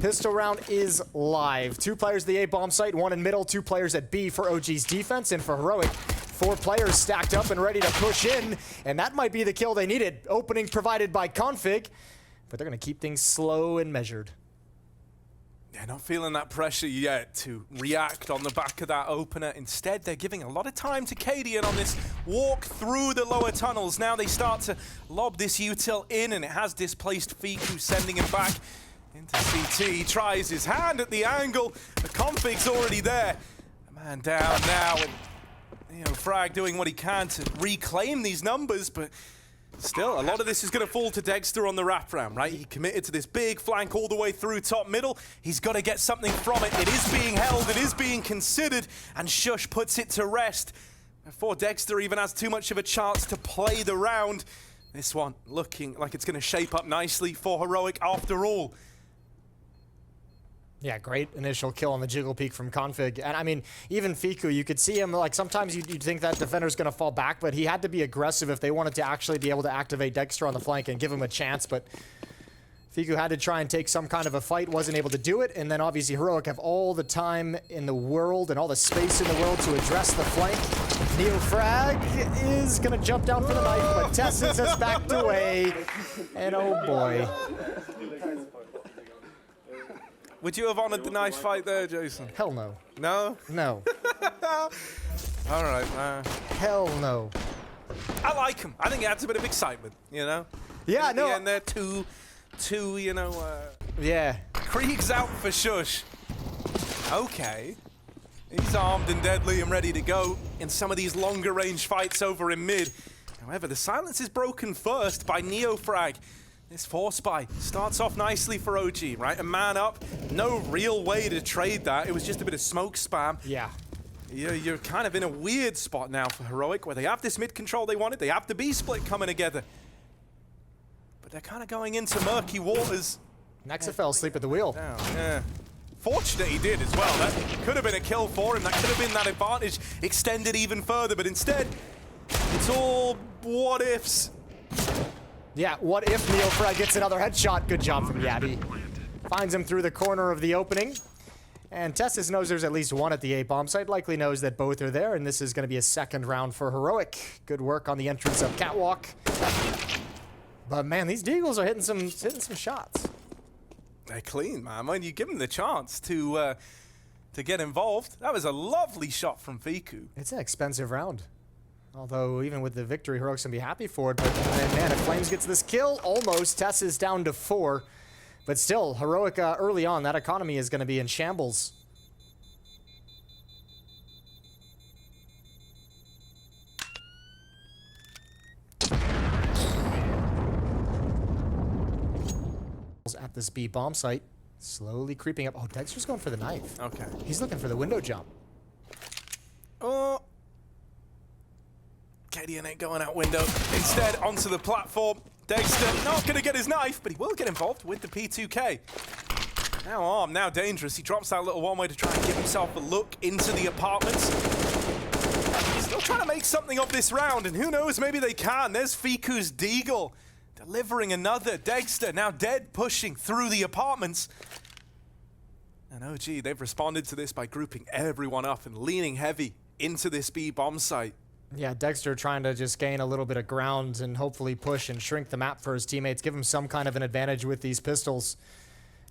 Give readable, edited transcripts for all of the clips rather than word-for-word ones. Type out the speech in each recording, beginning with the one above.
Pistol round is live. 2 players at the A bomb site, 1 in middle, 2 players at B for OG's defense, and for Heroic, 4 players stacked up and ready to push in, and that might be the kill they needed. Opening provided by Config, but they're gonna keep things slow and measured. Yeah, not feeling that pressure yet to react on the back of that opener. Instead, they're giving a lot of time to Cadian on this walk through the lower tunnels. Now they start to lob this util in, and it has displaced Fiku, sending him back into CT. He tries his hand at the angle. The Config's already there. A man down now, and Frag doing what he can to reclaim these numbers, but still, a lot of this is going to fall to Dexter on the wraparound, right? He committed to this big flank all the way through top middle. He's got to get something from it. It is being held, it is being considered, and Shush puts it to rest before Dexter even has too much of a chance to play the round. This one looking like it's going to shape up nicely for Heroic after all. Yeah, great initial kill on the jiggle peek from Config. And I mean, even Fiku, you could see him, like sometimes you'd think that defender's gonna fall back, but he had to be aggressive if they wanted to actually be able to activate Dexter on the flank and give him a chance. But Fiku had to try and take some kind of a fight, wasn't able to do it. And then obviously Heroic have all the time in the world and all the space in the world to address the flank. Neo Frag is gonna jump down for the knife, but Tessis has backed away. And oh boy. Would you have honored the knife fight there, Jason? Hell no. No? No. All right, Hell no. I like him. I think it adds a bit of excitement, you know? Yeah, no. And they're two, yeah. Krieg's out for Shush. Okay. He's armed and deadly and ready to go in some of these longer range fights over in mid. However, the silence is broken first by Neofrag. This 4-spy starts off nicely for OG, right? A man up, no real way to trade that. It was just a bit of smoke spam. Yeah. You're kind of in a weird spot now for Heroic, where they have this mid control they wanted. They have the B split coming together. But they're kind of going into murky waters. Nexa fell asleep at the wheel. Yeah. Fortunate he did as well. That could have been a kill for him. That could have been that advantage extended even further. But instead, it's all what ifs. Yeah, what if Neofrag gets another headshot? Good job from Yabby. Finds him through the corner of the opening. And Testis knows there's at least one at the A bomb site, likely knows that both are there, and this is going to be a second round for Heroic. Good work on the entrance of Catwalk. But man, these Deagles are hitting some shots. They're clean, man. When you give them the chance to get involved, that was a lovely shot from Fiku. It's an expensive round. Although, even with the victory, Heroic's gonna be happy for it. But man, if Flames gets this kill, almost. Tess is down to 4. But still, Heroic early on, that economy is gonna be in shambles. At this B bomb site, slowly creeping up. Oh, Dexter's going for the knife. Okay. He's looking for the window jump. Oh. Cadian ain't going out window. Instead, onto the platform. Dexter not going to get his knife, but he will get involved with the P2K. Now armed, now dangerous. He drops that little one-way to try and give himself a look into the apartments. Still trying to make something of this round, and who knows, maybe they can. There's Fiku's Deagle delivering another. Dexter now dead, pushing through the apartments. And OG, they've responded to this by grouping everyone up and leaning heavy into this B bomb site. Yeah, Dexter trying to just gain a little bit of ground and hopefully push and shrink the map for his teammates, give him some kind of an advantage with these pistols.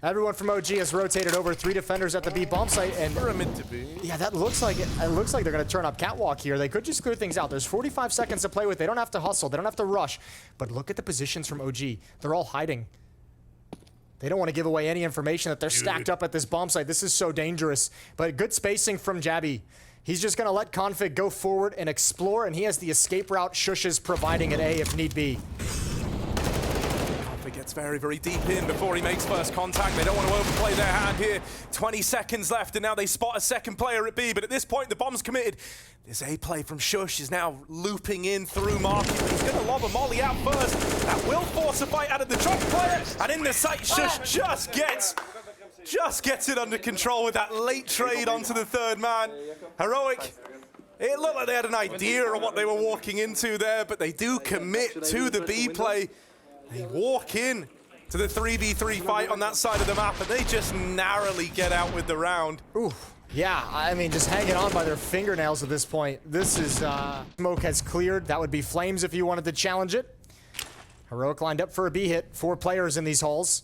Everyone from OG has rotated over 3 defenders at the B bomb site, and yeah, that looks like it looks like they're going to turn up Catwalk here. They could just clear things out. There's 45 seconds to play with. They don't have to hustle. They don't have to rush. But look at the positions from OG. They're all hiding. They don't want to give away any information that they're stacked up at this bomb site. This is so dangerous. But good spacing from Jabby. He's just going to let Config go forward and explore, and he has the escape route Shush is providing at A if need be. Config gets very, very deep in before he makes first contact. They don't want to overplay their hand here. 20 seconds left, and now they spot a second player at B, but at this point, the bomb's committed. This A play from Shush is now looping in through Marky, but he's going to lob a molly out first. That will force a fight out of the top player, and in the sight, Shush just gets it under control with that late trade onto the third man. Heroic, it looked like they had an idea of what they were walking into there, but they do commit to the B play. They walk in to the 3v3 fight on that side of the map, and they just narrowly get out with the round. Ooh, yeah, I mean, just hanging on by their fingernails at this point. This is, smoke has cleared. That would be Flames if you wanted to challenge it. Heroic lined up for a B hit. 4 players in these halls.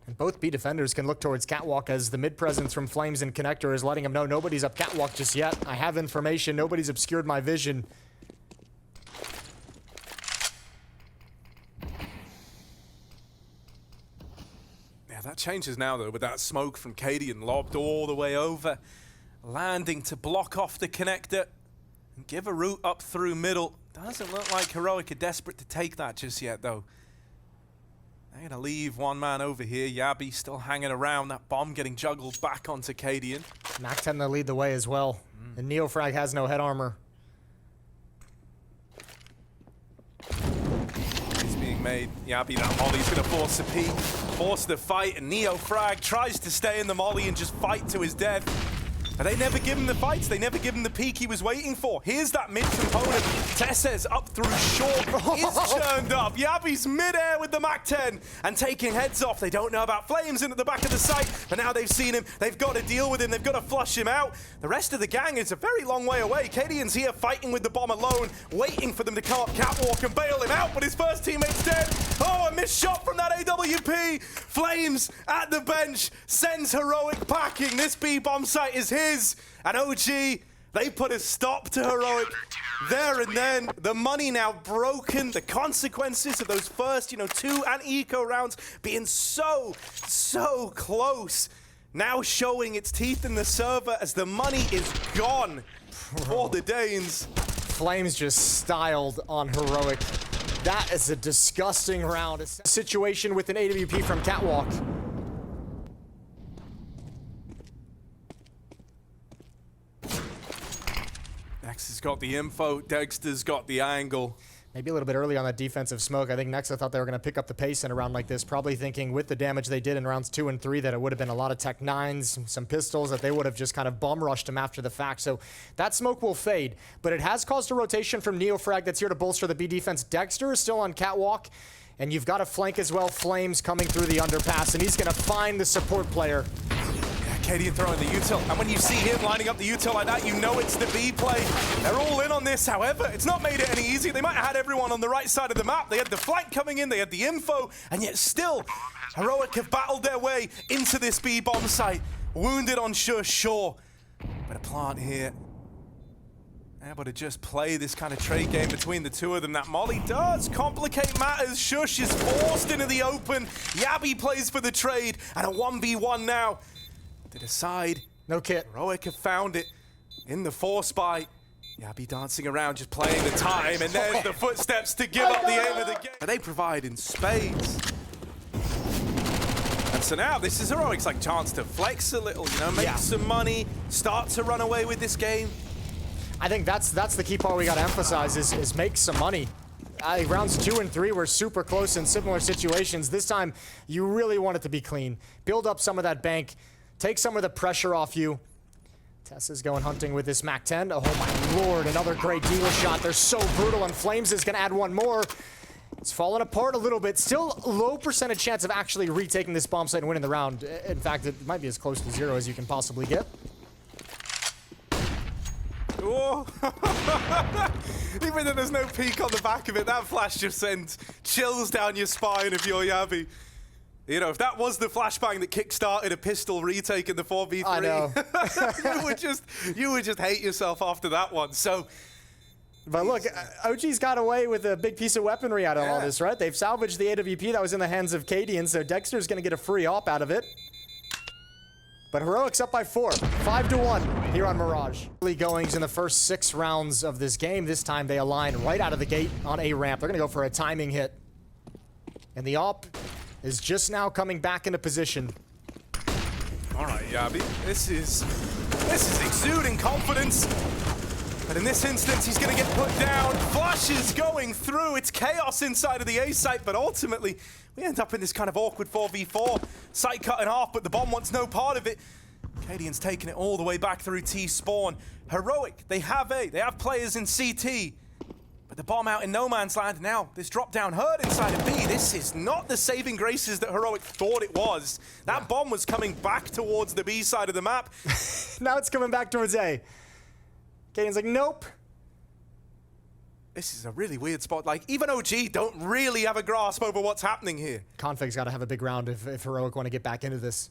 And both B defenders can look towards Catwalk as the mid presence from Flames and Connector is letting them know nobody's up Catwalk just yet. I have information. Nobody's obscured my vision. Yeah, that changes now, though, with that smoke from Cadian lobbed all the way over. Landing to block off the Connector and give a route up through middle. Doesn't look like Heroic are desperate to take that just yet, though. They're going to leave one man over here. Yabi still hanging around. That bomb getting juggled back onto Cadian. Mac 10 to lead the way as well. And Neofrag has no head armor. It's being made. Yabi, that molly's going to force a peek, force the fight, and Neofrag tries to stay in the molly and just fight to his death. But they never give him the fights. They never give him the peak he was waiting for. Here's that mid component. Tesses up through short. Is churned up. Yabi's mid-air with the Mac-10 and taking heads off. They don't know about Flames in at the back of the site, but now they've seen him. They've got to deal with him. They've got to flush him out. The rest of the gang is a very long way away. Cadian's here fighting with the bomb alone, waiting for them to come up Catwalk and bail him out, but his first teammate's dead. Oh, a missed shot from that AWP. Flames at the bench sends Heroic packing. This B bomb site is his. And OG, they put a stop to Heroic there and then. The money now broken. The consequences of those first, 2 eco rounds being so close. Now showing its teeth in the server as the money is gone for the Danes. Flames just styled on Heroic. That is a disgusting round. A situation with an AWP from Catwalk. Nex has got the info, Dexter's got the angle. Maybe a little bit early on that defensive smoke. I think Nexa thought they were going to pick up the pace in a round like this, probably thinking with the damage they did in rounds 2 and 3 that it would have been a lot of Tech 9s, some pistols, that they would have just kind of bum rushed him after the fact. So that smoke will fade, but it has caused a rotation from Neofrag that's here to bolster the B defense. Dexter is still on Catwalk, and you've got a flank as well. Flames coming through the underpass, and he's going to find the support player. Cadian throwing the util, and when you see him lining up the util like that, you know it's the B play. They're all in on this, however, it's not made it any easier. They might have had everyone on the right side of the map. They had the flank coming in, they had the info, and yet still, Heroic have battled their way into this B bomb site. Wounded on Shush, sure, but a plant here. Able to just play this kind of trade game between the two of them. That molly does complicate matters. Shush is forced into the open. Yabi plays for the trade, and a 1v1 now. To decide. No kit. Heroic have found it in the force by Yabi dancing around, just playing the time, and there's the footsteps to give up the aim of the game. But they provide in spades. And so now this is Heroic's chance to flex a little, make some money, start to run away with this game. I think that's the key part we got to emphasize is make some money. Rounds 2 and 3 were super close in similar situations. This time, you really want it to be clean. Build up some of that bank. Take some of the pressure off you. Tessa's going hunting with this Mac-10. Oh my lord, another great dealer shot. They're so brutal, and Flames is going to add one more. It's fallen apart a little bit. Still low percentage chance of actually retaking this bomb site and winning the round. In fact, it might be as close to 0 as you can possibly get. Oh. Even though there's no peak on the back of it, that flash just sends chills down your spine if you're Yabi. If that was the flashbang that kick-started a pistol retake in the 4v3, I know. you would just hate yourself after that one. So, but look, OG's got away with a big piece of weaponry out of all this, right? They've salvaged the AWP that was in the hands of Cadian, so Dexter's going to get a free op out of it. But Heroic's up by 4, 5-1 here on Mirage. Early goings in the first 6 rounds of this game. This time they align right out of the gate on A ramp. They're going to go for a timing hit. And the op is just now coming back into position. All right, Yabi, this is exuding confidence. But in this instance, he's going to get put down. Flashes going through. It's chaos inside of the A site, but ultimately, we end up in this kind of awkward 4v4. Site cut in half, but the bomb wants no part of it. Cadian's taking it all the way back through T-spawn. Heroic, they have players in CT. But the bomb out in no man's land now. This drop down herd inside of B. This is not the saving graces that Heroic thought it was. That bomb was coming back towards the B side of the map. Now it's coming back towards A. Cadian's like, nope. This is a really weird spot. Like, even OG don't really have a grasp over what's happening here. Config's got to have a big round if Heroic want to get back into this.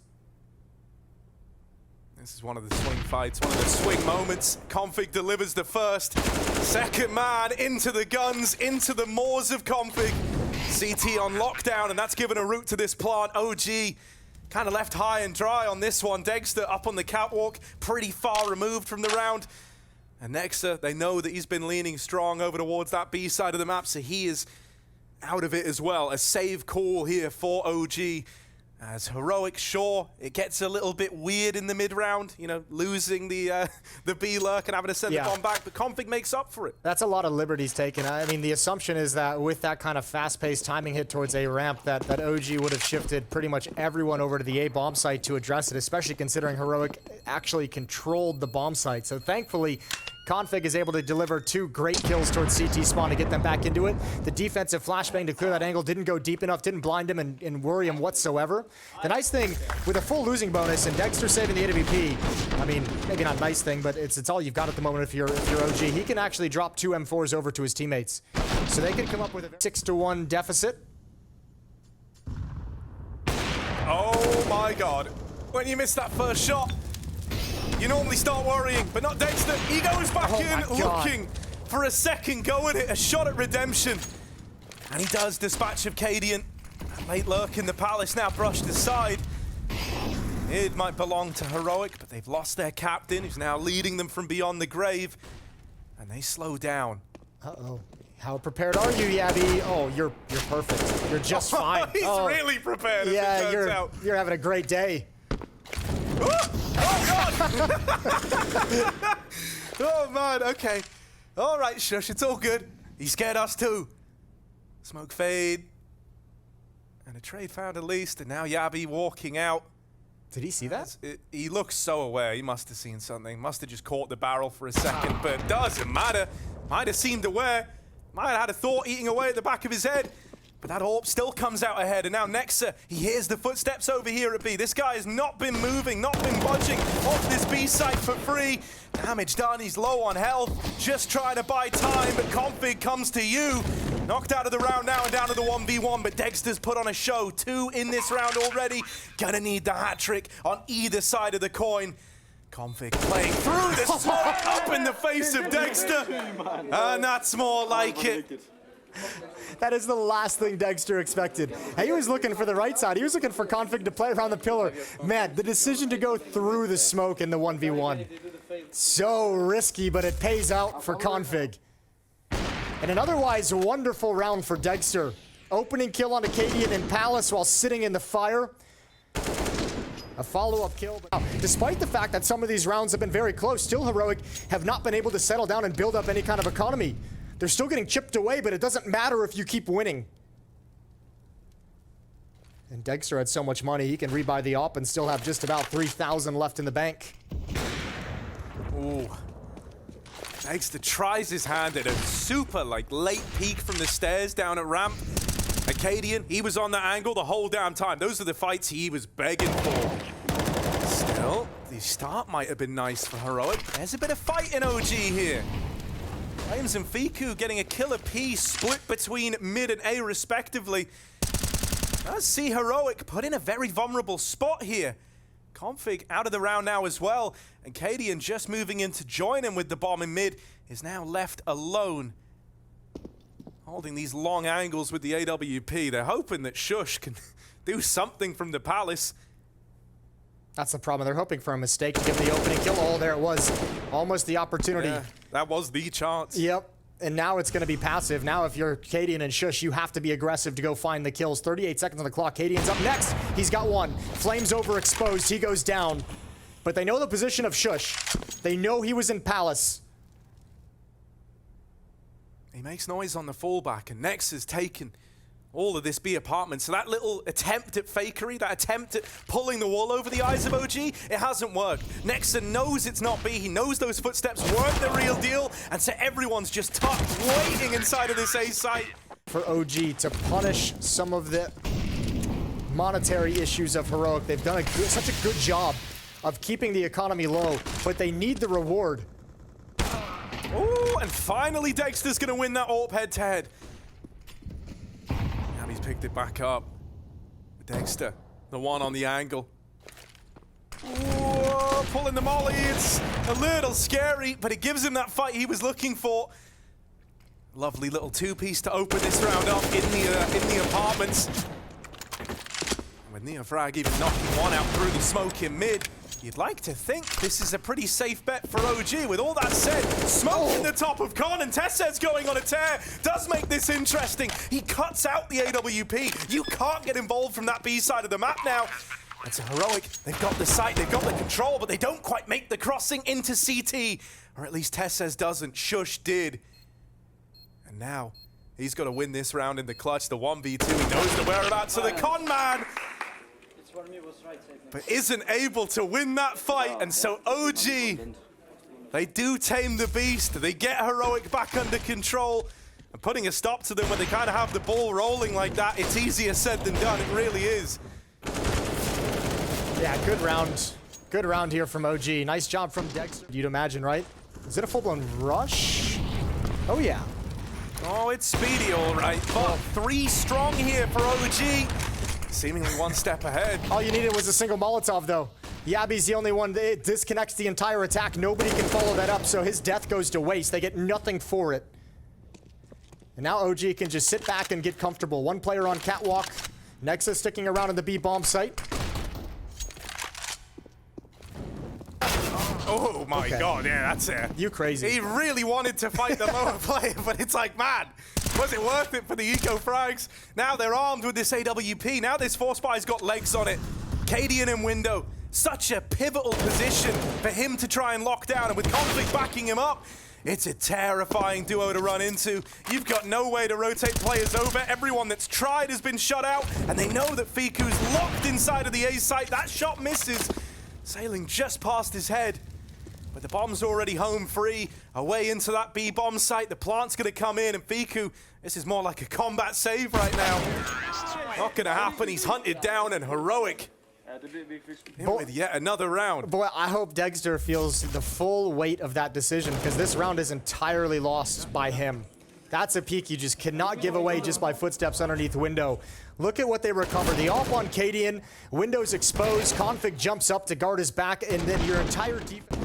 This is one of the swing fights, one of the swing moments. Config delivers the first. Second man into the guns, into the maws of Config. CT on lockdown, and that's given a route to this plant. OG kind of left high and dry on this one. Dexter up on the catwalk, pretty far removed from the round. And Nexa, they know that he's been leaning strong over towards that B side of the map, so he is out of it as well. A save call here for OG. As Heroic, sure, it gets a little bit weird in the mid-round, you know, losing the B lurk and having to send the bomb back, but Config makes up for it. That's a lot of liberties taken. I mean, the assumption is that with that kind of fast-paced timing hit towards A ramp, that OG would have shifted pretty much everyone over to the A bomb site to address it, especially considering Heroic actually controlled the bomb site. So thankfully, Config is able to deliver 2 great kills towards CT spawn to get them back into it. The defensive flashbang to clear that angle didn't go deep enough, didn't blind him and worry him whatsoever. The nice thing, with a full losing bonus and Dexter saving the AWP, I mean, maybe not nice thing, but it's all you've got at the moment if you're OG. He can actually drop 2 M4s over to his teammates. So they can come up with a 6-1 deficit. Oh my God. When you miss that first shot, you normally start worrying, but not Dexter. He goes back in, looking for a second go at it, a shot at redemption. And he does dispatch of Cadian. Late lurk in the palace now brushed aside. It might belong to Heroic, but they've lost their captain, who's now leading them from beyond the grave. And they slow down. Uh-oh. How prepared are you, Yabby? Oh, you're perfect. You're just fine. He's really prepared, as it turns out. You're having a great day. Oh, God! Oh, man, okay. All right, Shush, it's all good. He scared us, too. Smoke fade. And a trade found at least, and now Yabby walking out. Did he see that? He looks so aware. He must have seen something. Must have just caught the barrel for a second, but it doesn't matter. Might have seemed aware. Might have had a thought eating away at the back of his head. But that AWP still comes out ahead, and now Nexa, he hears the footsteps over here at B. This guy has not been moving, not been budging off this B site for free. Damage done, he's low on health, just trying to buy time, but Config comes to you. Knocked out of the round now and down to the 1v1, but Dexter's put on a show. 2 in this round already. Gonna need the hat trick on either side of the coin. Config playing through the smoke up in the face of Dexter. And that's more like it. That is the last thing Dexter expected. He was looking for the right side. He was looking for Config to play around the pillar. Man, the decision to go through the smoke in the 1v1. So risky, but it pays out for Config. And an otherwise wonderful round for Dexter. Opening kill on Acadian in Palace while sitting in the fire. A follow-up kill. But despite the fact that some of these rounds have been very close, still Heroic have not been able to settle down and build up any kind of economy. They're still getting chipped away, but it doesn't matter if you keep winning. And Dexter had so much money, he can rebuy the op and still have just about 3,000 left in the bank. Ooh. Dexter tries his hand at a super, late peek from the stairs down at ramp. Acadian, he was on that angle the whole damn time. Those are the fights he was begging for. Still, the start might have been nice for Heroic. There's a bit of fight in OG here. Flames and Fiku getting a kill apiece, split between mid and A respectively. Let's see Heroic put in a very vulnerable spot here. Config out of the round now as well. And Cadian just moving in to join him with the bomb in mid is now left alone. Holding these long angles with the AWP. They're hoping that Shush can do something from the Palace. That's the problem. They're hoping for a mistake to get the opening kill. Oh, there it was. Almost the opportunity. Yeah, that was the chance. Yep. And now it's going to be passive. Now if you're Cadian and Shush, you have to be aggressive to go find the kills. 38 seconds on the clock. Cadian's up next. He's got one. Flames overexposed. He goes down. But they know the position of Shush. They know he was in Palace. He makes noise on the fallback, and Nex is taken all of this B apartment. So that little attempt at fakery, that attempt at pulling the wall over the eyes of OG, it hasn't worked. Nexa knows it's not B. He knows those footsteps weren't the real deal. And so everyone's just tucked, waiting inside of this A site. For OG to punish some of the monetary issues of Heroic. They've done such a good job of keeping the economy low, but they need the reward. Oh, and finally Dexter's gonna win that AWP head-to-head. Now he's picked it back up. Dexter, the one on the angle. Whoa, pulling the molly. It's a little scary, but it gives him that fight he was looking for. Lovely little two-piece to open this round up in the apartments. With NeoFrag even knocking one out through the smoke in mid, you'd like to think this is a pretty safe bet for OG. With all that said, smoke in the top of Con, and Tessez going on a tear does make this interesting. He cuts out the AWP. You can't get involved from that B side of the map now. It's a Heroic. They've got the sight, they've got the control, but they don't quite make the crossing into CT. Or at least Tessez doesn't. Shush did. And now, he's got to win this round in the clutch. The 1v2, he knows the whereabouts of the Con man. But isn't able to win that fight, and so OG, they do tame the beast. They get Heroic back under control, and putting a stop to them when they kind of have the ball rolling like that, it's easier said than done. It really is. Yeah, good round. Good round here from OG. Nice job from Dexter. You'd imagine, right? Is it a full-blown rush? Oh, yeah. Oh, it's speedy, all right. But 3 strong here for OG. Seemingly one step ahead. All you needed was a single Molotov, though. Yabby's the only one that disconnects the entire attack. Nobody can follow that up, so his death goes to waste. They get nothing for it. And now OG can just sit back and get comfortable. One player on catwalk. Nexa sticking around in the B bomb site. Oh my God, yeah, that's it. You crazy. He really wanted to fight the lower player, but it's like, man, was it worth it for the eco frags? Now they're armed with this AWP. Now this 4-spy's got legs on it. Cadian in window. Such a pivotal position for him to try and lock down, and with Conflict backing him up, it's a terrifying duo to run into. You've got no way to rotate players over. Everyone that's tried has been shut out, and they know that Fiku's locked inside of the A site. That shot misses, sailing just past his head. But the bomb's already home free, away into that B bomb site. The plant's gonna come in, and Fiku, this is more like a combat save right now. Not gonna happen, he's hunted down, and Heroic in with yet another round. Boy, I hope Dexter feels the full weight of that decision, because this round is entirely lost by him. That's a peak you just cannot give away just by footsteps underneath window. Look at what they recover. The off on Cadian, window's exposed, Config jumps up to guard his back, and then your entire defense.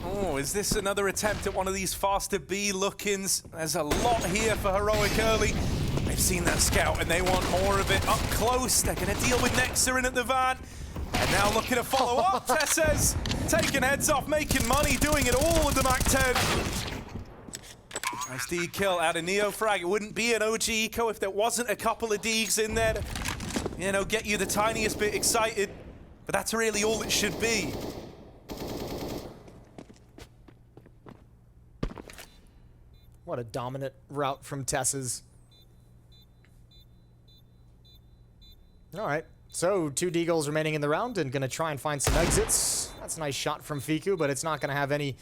Oh, is this another attempt at one of these faster B look-ins? There's a lot here for Heroic early. They've seen that scout and they want more of it up close. They're going to deal with Nexa in at the van. And now looking to follow up. Tessez taking heads off, making money, doing it all with the Mac-10. Nice D kill out of NeoFrag. It wouldn't be an OG eco if there wasn't a couple of Deegs in there to, you know, get you the tiniest bit excited. But that's really all it should be. What a dominant route from Tess's. All right, so 2 Deagles remaining in the round and gonna try and find some exits. That's a nice shot from Fiku, but it's not gonna have any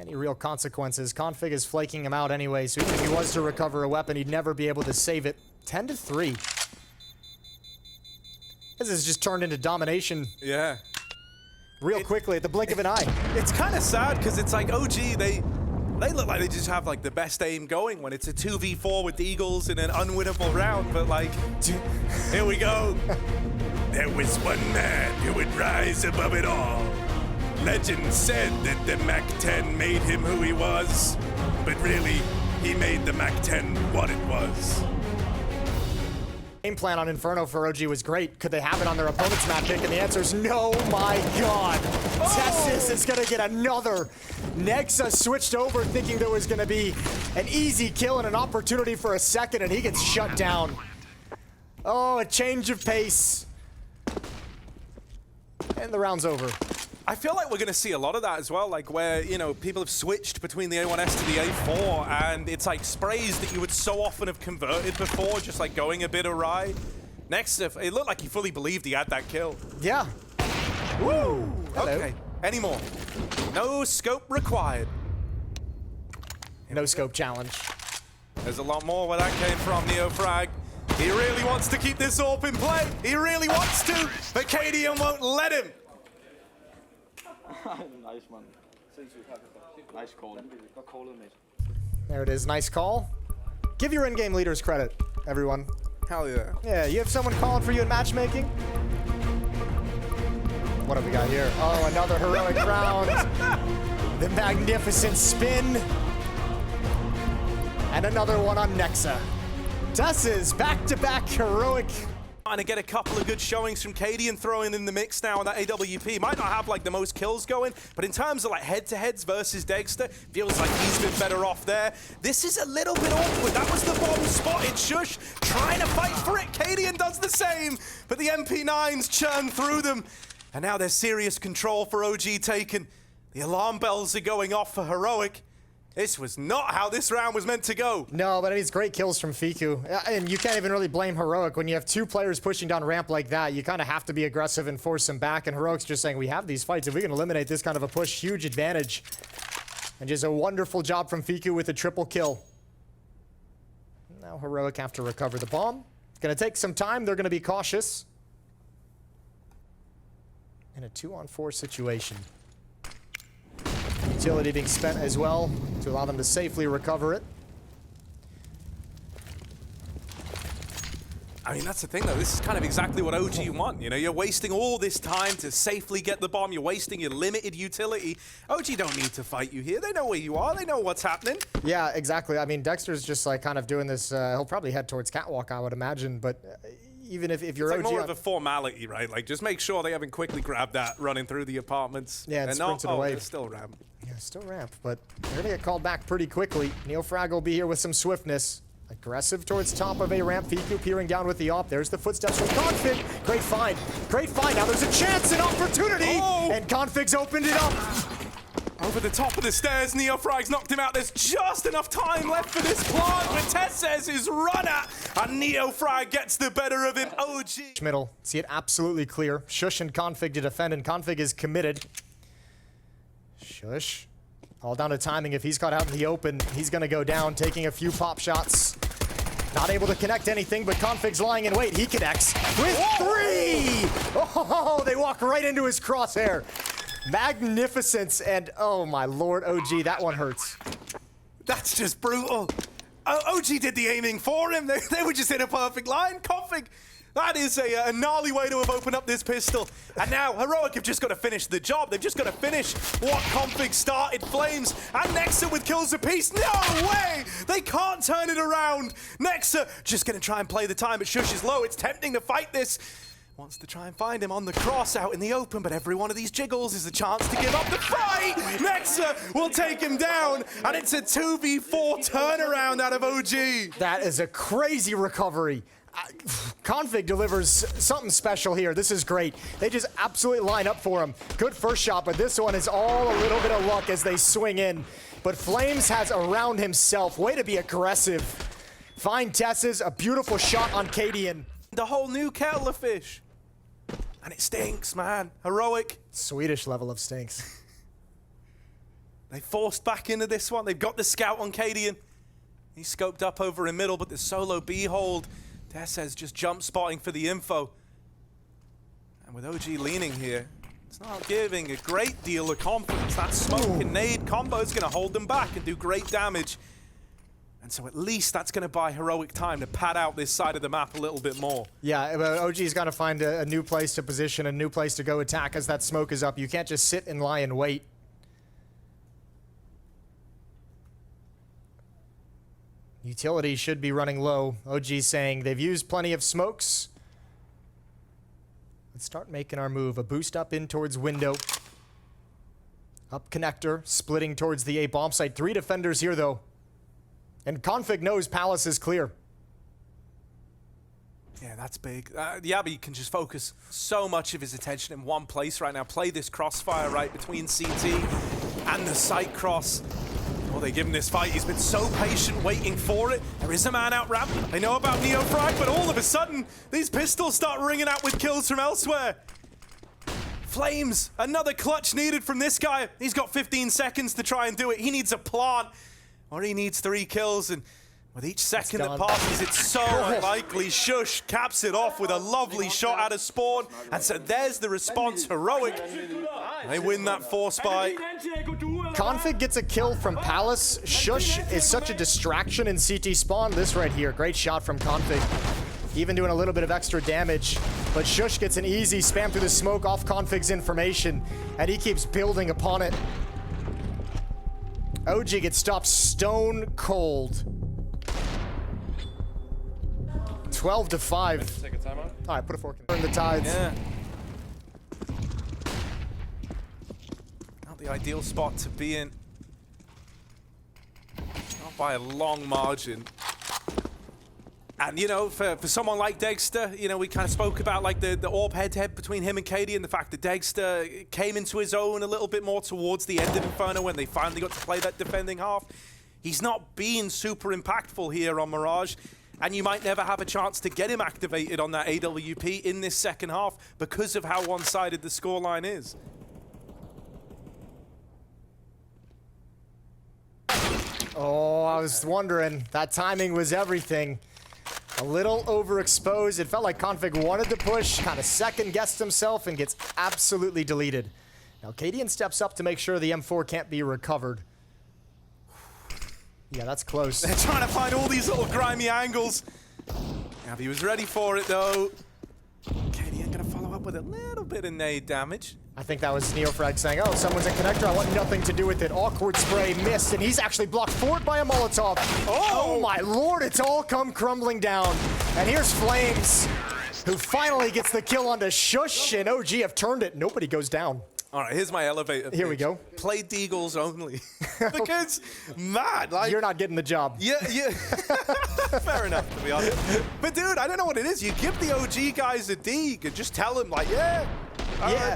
real consequences. Config is flaking him out anyway, so even if he was to recover a weapon, he'd never be able to save it. 10-3. This has just turned into domination. Yeah. Real quickly at the blink of an eye. It's kind of sad because it's like OG, they look like they just have like the best aim going when it's a 2v4 with the Eagles in an unwinnable round, but like, here we go. There was one man who would rise above it all. Legend said that the Mac-10 made him who he was, but really, he made the Mac-10 what it was. Game plan on Inferno for OG was great. Could they have it on their opponent's map pick? And the answer is no, my God. Tessis is gonna get another. Nexa switched over thinking there was gonna be an easy kill and an opportunity for a second, and he gets shut down. Oh, a change of pace. And the round's over. I feel like we're going to see a lot of that as well, like where, you know, people have switched between the A1S to the A4, and it's like sprays that you would so often have converted before, just like going a bit awry. Next, it looked like he fully believed he had that kill. Yeah. Woo! Hello. Okay, any more? No scope required. No scope challenge. There's a lot more where that came from, NeoFrag. He really wants to keep this AWP in play. He really wants to, but KDM won't let him. Nice, man. Nice call. Got call on it. There it is. Nice call. Give your in-game leaders credit, everyone. Hell yeah. Yeah, you have someone calling for you in matchmaking? What have we got here? Oh, another heroic round. The magnificent spin. And another one on Nexa. Tess's back-to-back heroic. Trying to get a couple of good showings from Katie and throwing in the mix now on that AWP. Might not have like the most kills going, but in terms of like head-to-heads versus Dexter, feels like he's been better off there. This is a little bit awkward. That was the bomb spotted. Shush trying to fight for it. Cadian does the same, but the MP9s churn through them. And now there's serious control for OG taken. The alarm bells are going off for Heroic. This was not how this round was meant to go. No, but I mean, it's great kills from Fiku. And you can't even really blame Heroic. When you have two players pushing down ramp like that, you kind of have to be aggressive and force them back. And Heroic's just saying, we have these fights. If we can eliminate this kind of a push, huge advantage. And just a wonderful job from Fiku with a triple kill. Now Heroic have to recover the bomb. It's going to take some time. They're going to be cautious. In a 2-on-4 situation. Utility being spent as well to allow them to safely recover it. I mean, that's the thing, though. This is kind of exactly what OG want. You know, you're wasting all this time to safely get the bomb. You're wasting your limited utility. OG don't need to fight you here. They know where you are. They know what's happening. Yeah, exactly. I mean, Dexter's just like kind of doing this. He'll probably head towards Catwalk, I would imagine. But even if you're it's like OG, more of a formality, right? Like, just make sure they haven't quickly grabbed that running through the apartments. Yeah, and sprinted away. Still ramp. Yeah, still ramp, but they're going to get called back pretty quickly. NeoFrag will be here with some swiftness. Aggressive towards top of a ramp. Fiku peering down with the op. There's the footsteps from Config. Great find. Great find. Now there's a chance, an opportunity. Oh! And Config's opened it up. Over the top of the stairs, NeoFrag's knocked him out. There's just enough time left for this plant, but Tess's is run at, and NeoFrag gets the better of him. OG. Middle. See it absolutely clear. Shush and Config to defend, and Config is committed. Shush. All down to timing. If he's caught out in the open, he's going to go down, taking a few pop shots. Not able to connect anything, but Config's lying in wait. He connects with 3! Oh, they walk right into his crosshair. Magnificence, and oh my lord, OG, that one hurts. That's just brutal. OG did the aiming for him. They were just in a perfect line. Config, that is a gnarly way to have opened up this pistol. And now Heroic have just got to finish the job. They've just got to finish what Config started. Flames and Nexa with kills apiece. No way! They can't turn it around. Nexa just going to try and play the time, but Shush is low. It's tempting to fight this. Wants to try and find him on the cross out in the open, but every one of these jiggles is a chance to give up the fight. Nexa will take him down, and it's a 2v4 turnaround out of OG. That is a crazy recovery. Config delivers something special here. This is great. They just absolutely line up for him. Good first shot, but this one is all a little bit of luck as they swing in. But Flames has around himself. Way to be aggressive. Fine Tess's, a beautiful shot on Cadian. The whole new kettle of fish. And it stinks, man. Heroic. Swedish level of stinks. They forced back into this one. They've got the scout on Cadian. He's scoped up over in middle, but the solo B hold. Tess's just jump spotting for the info. And with OG leaning here, it's not giving a great deal of confidence. That smoke and nade combo is going to hold them back and do great damage. And so at least that's going to buy Heroic time to pad out this side of the map a little bit more. Yeah, but OG's got to find a new place to position, a new place to go attack as that smoke is up. You can't just sit and lie and wait. Utility should be running low. OG's saying they've used plenty of smokes. Let's start making our move. A boost up in towards window. Up connector, splitting towards the A bomb site. 3 defenders here, though. And Config knows Palace is clear. Yeah, that's big. Yabi can just focus so much of his attention in one place right now. Play this crossfire right between CT and the site cross. Well, they give him this fight. He's been so patient waiting for it. There is a man out ramp. They know about Neofrag, but all of a sudden, these pistols start ringing out with kills from elsewhere. Flames, another clutch needed from this guy. He's got 15 seconds to try and do it. He needs a plant, or he needs 3 kills, and with each second that passes, it's so unlikely. shox caps it off with a lovely shot out of spawn, and so there's the response, heroic. They win that force buy. Config gets a kill from Palace. shox is such a distraction in CT spawn. This right here, great shot from Config. Even doing a little bit of extra damage, but shox gets an easy spam through the smoke off Config's information, and he keeps building upon it. OG gets stopped stone cold. 12 to 5. Take a timeout. All right, put a fork in the tides. Yeah. Not the ideal spot to be in. Not by a long margin. And, you know, for someone like Dexter, you know, we kind of spoke about, like, the AWP head-to-head between him and KD, and the fact that Dexter came into his own a little bit more towards the end of Inferno when they finally got to play that defending half. He's not been super impactful here on Mirage, and you might never have a chance to get him activated on that AWP in this second half because of how one-sided the scoreline is. Oh, I was wondering. That timing was everything. A little overexposed. It felt like Config wanted to push, kind of second-guessed himself, and gets absolutely deleted. Now, Cadian steps up to make sure the M4 can't be recovered. Yeah, that's close. They're trying to find all these little grimy angles. Navi was ready for it, though. Cadian gonna follow up with a little bit of nade damage. I think that was Neofrag saying, oh, someone's a connector, I want nothing to do with it. Awkward spray, missed, and he's actually blocked forward by a Molotov. Oh my lord, it's all come crumbling down. And here's Flames, who finally gets the kill onto shox, and OG have turned it. Nobody goes down. All right, here's my elevator pitch. Here we go. Play Deagles only. Because, man, like... You're not getting the job. Yeah. Fair enough, to be honest. But, dude, I don't know what it is. You give the OG guys a Deag and just tell them, like,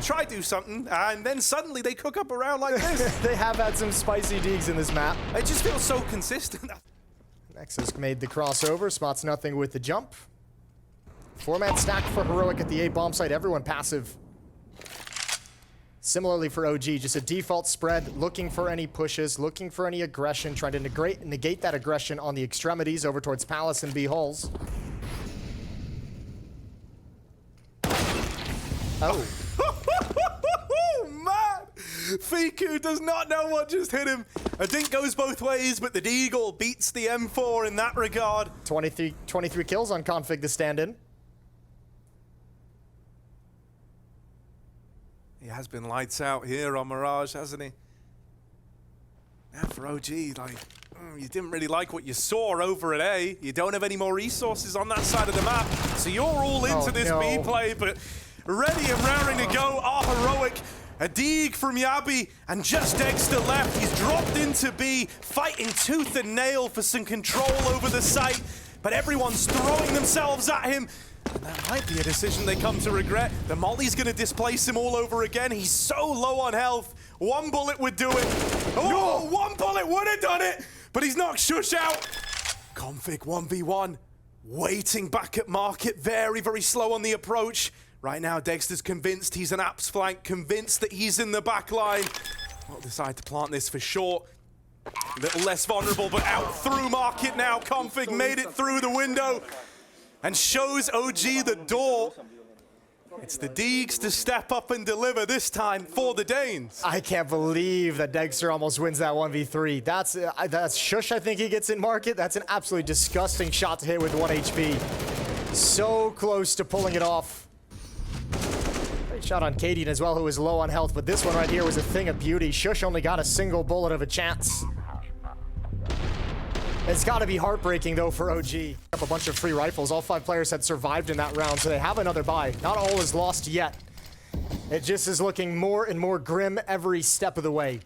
try do something, and then suddenly they cook up a round like this. They have had some spicy Deags in this map. It just feels so consistent. Nexus made the crossover, spots nothing with the jump. 4-man stack for Heroic at the A bomb site, everyone passive. Similarly for OG, just a default spread, looking for any pushes, looking for any aggression, trying to negate that aggression on the extremities over towards Palace and B holes. Oh. Man! Fiku does not know what just hit him. A dink goes both ways, but the Deagle beats the M4 in that regard. 23 kills on Config to stand in. He has been lights out here on Mirage, hasn't he? Yeah, for OG, like, you didn't really like what you saw over at A. You don't have any more resources on that side of the map, so you're all into this B play, but ready and raring to go are Heroic. A Deag from Yabi, and just Dexter left. He's dropped into B, fighting tooth and nail for some control over the site, but everyone's throwing themselves at him. And that might be a decision they come to regret. The Molly's gonna displace him all over again. He's so low on health. One bullet would do it. Oh, no. One bullet would have done it, but he's knocked shox out. Config 1v1, waiting back at market, very, very slow on the approach. Right now, Dexter's convinced he's an apps flank, convinced that he's in the back line. We'll decide to plant this for short. A little less vulnerable, but out through market now. Config made it through the window and shows OG the door. It's the Deags to step up and deliver this time for the Danes. I can't believe that Dexter almost wins that 1v3. That's shox, I think he gets in market. That's an absolutely disgusting shot to hit with 1 HP. So close to pulling it off. Great shot on Cadian as well, who was low on health, but this one right here was a thing of beauty. shox only got a single bullet of a chance. It's got to be heartbreaking, though, for OG. Up a bunch of free rifles. All 5 players had survived in that round, so they have another buy. Not all is lost yet. It just is looking more and more grim every step of the way.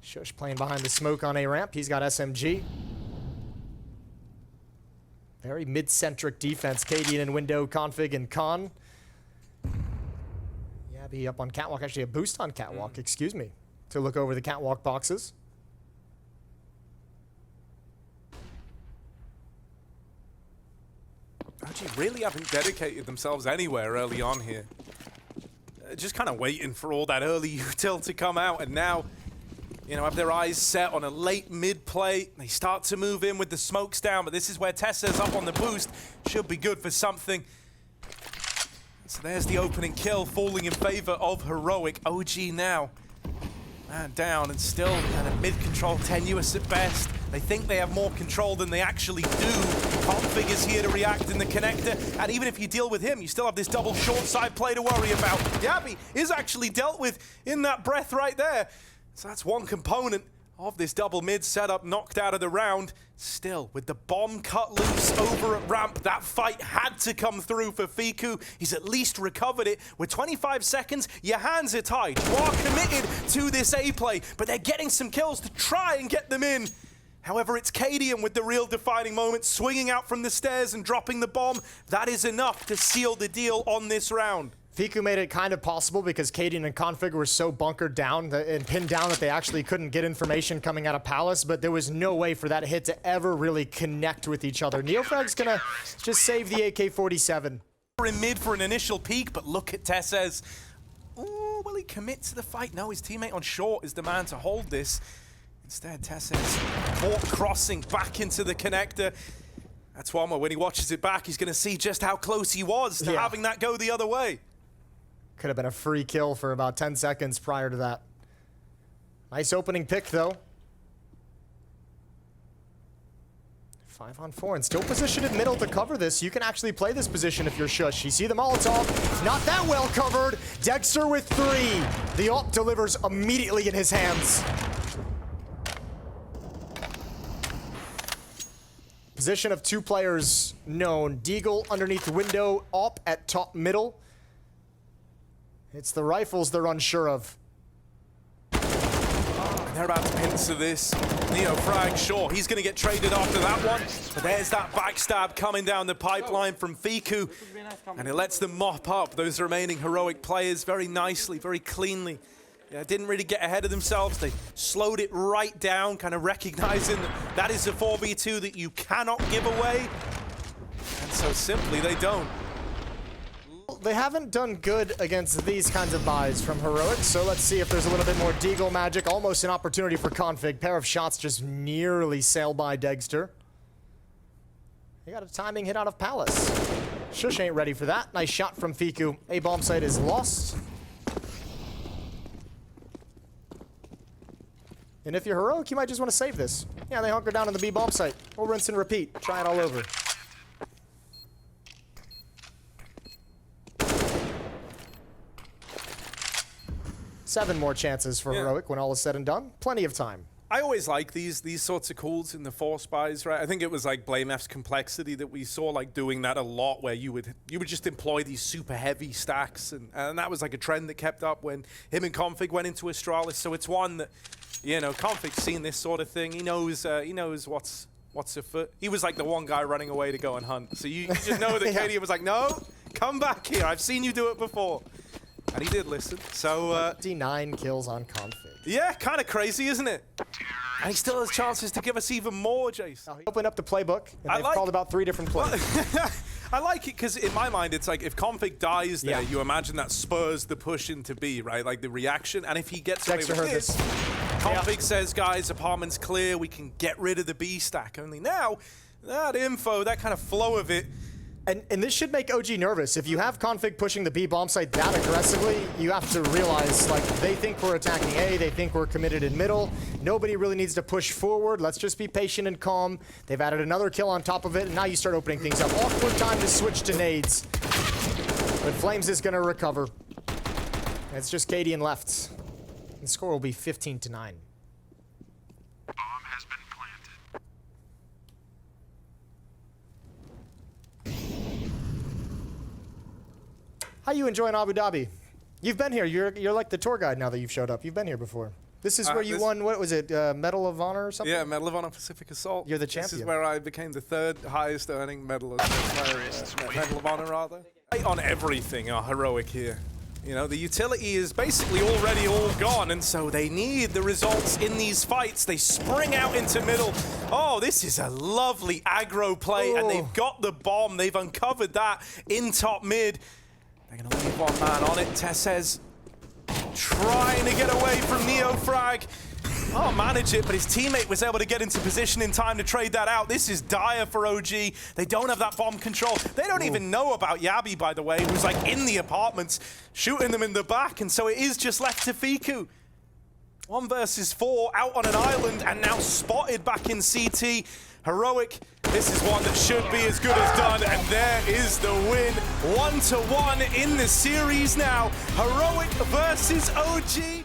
shox playing behind the smoke on A ramp. He's got SMG. Very mid-centric defense. Cadian in window, config, and con. Yabby up on catwalk. Actually, a boost on catwalk, excuse me, to look over the catwalk boxes. Actually, really haven't dedicated themselves anywhere early on here. Just kind of waiting for all that early util to come out, and now, you know, have their eyes set on a late mid play. They start to move in with the smokes down, but this is where Tessa's up on the boost. Should be good for something. So there's the opening kill, falling in favor of Heroic. OG now, man down, and still kind of mid-control, tenuous at best. They think they have more control than they actually do. Config is here to react in the connector, and even if you deal with him, you still have this double short side play to worry about. Yabby is actually dealt with in that breath right there. So that's one component of this double mid setup knocked out of the round. Still, with the bomb cut loose over at ramp, that fight had to come through for Fiku. He's at least recovered it. With 25 seconds, your hands are tied. You are committed to this A play, but they're getting some kills to try and get them in. However, it's Cadian with the real defining moment, swinging out from the stairs and dropping the bomb. That is enough to seal the deal on this round. Fiku made it kind of possible because Cadian and Config were so bunkered down and pinned down that they actually couldn't get information coming out of Palace, but there was no way for that hit to ever really connect with each other. Neofrag's gonna just save the AK-47. In mid for an initial peek, but look at Tessez. Ooh, will he commit to the fight? No, his teammate on short is the man to hold this. Instead, Tessez caught crossing back into the connector. That's one where when he watches it back, he's gonna see just how close he was to having that go the other way. Could have been a free kill for about 10 seconds prior to that. Nice opening pick, though. 5-on-4 and still positioned in middle to cover this. You can actually play this position if you're shush. You see the Molotov, not that well covered. Dexter with 3. The ult delivers immediately in his hands. Position of 2 players known. Deagle underneath the window, op at top middle. It's the rifles they're unsure of. They're about to pincer this. Neo frag, sure, he's going to get traded after that one. But there's that backstab coming down the pipeline from Fiku. And it lets them mop up those remaining Heroic players very nicely, very cleanly. Yeah, didn't really get ahead of themselves. They slowed it right down, kind of recognizing that that is a 4v2 that you cannot give away. And so simply, they don't. They haven't done good against these kinds of buys from Heroic, so let's see if there's a little bit more Deagle magic. Almost an opportunity for Config. Pair of shots just nearly sailed by Dexter. He got a timing hit out of Palace. Shush ain't ready for that. Nice shot from Fiku. A bomb site is lost. And if you're Heroic, you might just want to save this. Yeah, they hunker down on the B bomb site. We'll rinse and repeat. Try it all over. Seven more chances for Heroic when all is said and done. Plenty of time. I always like these sorts of calls in the force buys, right? I think it was like Blame F's Complexity that we saw like doing that a lot, where you would just employ these super heavy stacks, and that was like a trend that kept up when him and Config went into Astralis. So it's one that, you know, Config's seen this sort of thing. He knows what's afoot. He was like the one guy running away to go and hunt. So you just know that Katie was like, no, come back here. I've seen you do it before. And he did listen. So 59 kills on Config. Yeah, kind of crazy, isn't it? And he still has chances to give us even more, Jace. He opened up the playbook, and they've called about 3 different plays. I like it because in my mind, it's like if Config dies there, you imagine that spurs the push into B, right? Like the reaction. And if he gets away with this, Config says, guys, apartment's clear. We can get rid of the B stack. Only now, that info, that kind of flow of it. And this should make OG nervous. If you have Config pushing the B bomb site that aggressively, you have to realize, like, they think we're attacking A, they think we're committed in middle. Nobody really needs to push forward. Let's just be patient and calm. They've added another kill on top of it, and now you start opening things up. Awkward time to switch to nades. But Flames is gonna recover. It's just Cadian left. The score will be 15-9. How you enjoying Abu Dhabi? You've been here. You're like the tour guide now that you've showed up. You've been here before. This is where you won, what was it, Medal of Honor or something? Yeah, Medal of Honor Pacific Assault. You're the This is champion. where I became the 3rd highest earning medalist. Medal of Honor, rather. On everything are heroic here. You know, the utility is basically already all gone, and so they need the results in these fights. They spring out into middle. Oh, this is a lovely aggro play, and they've got the bomb. They've uncovered that in top mid. They're going to leave one man on it. Tessez trying to get away from Neo-Frag. Oh, manage it, but his teammate was able to get into position in time to trade that out. This is dire for OG. They don't have that bomb control. They don't even know about Yabi, by the way, who's like in the apartments, shooting them in the back, and so it is just left to Fiku. 1 versus 4, out on an island, and now spotted back in CT. Heroic, this is one that should be as good as done, and there is the win. 1-1 in the series now. Heroic versus OG.